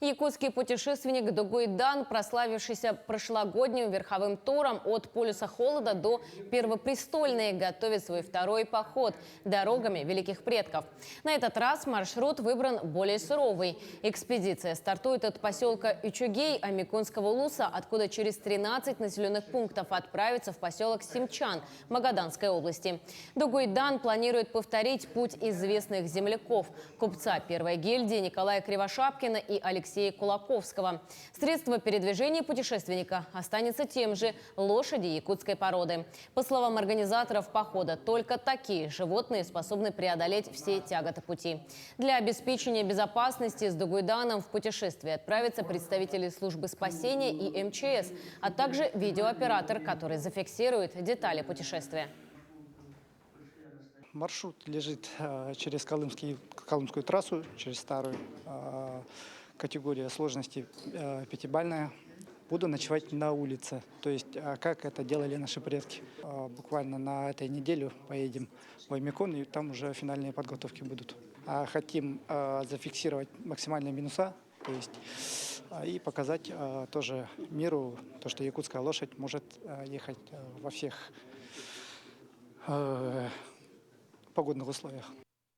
Якутский путешественник Дугуйдан, прославившийся прошлогодним верховым туром от полюса холода до Первопрестольной, готовит свой второй поход дорогами великих предков. На этот раз маршрут выбран более суровый. Экспедиция стартует от поселка Ичугей Амикунского улуса, откуда через 13 населенных пунктов отправится в поселок Симчан Магаданской области. Дугуйдан планирует повторить путь известных земляков – купца первой гильдии Николая Кривошапкина и Алексея Кулаковского. Средство передвижения путешественника останется тем же – лошади якутской породы. По словам организаторов похода, только такие животные способны преодолеть все тяготы пути. Для обеспечения безопасности с Дугуйданом в путешествие отправятся представители службы спасения и МЧС, а также видеооператор, который зафиксирует детали путешествия. Маршрут лежит через Колымскую трассу, через старую. Категория сложности пятибалльная. Буду ночевать на улице. То есть, как это делали наши предки. Буквально на этой неделе поедем в Аймикон, и там уже финальные подготовки будут. Хотим зафиксировать максимальные минуса, то есть, и показать тоже миру, то, что якутская лошадь может ехать во всех погодных условиях.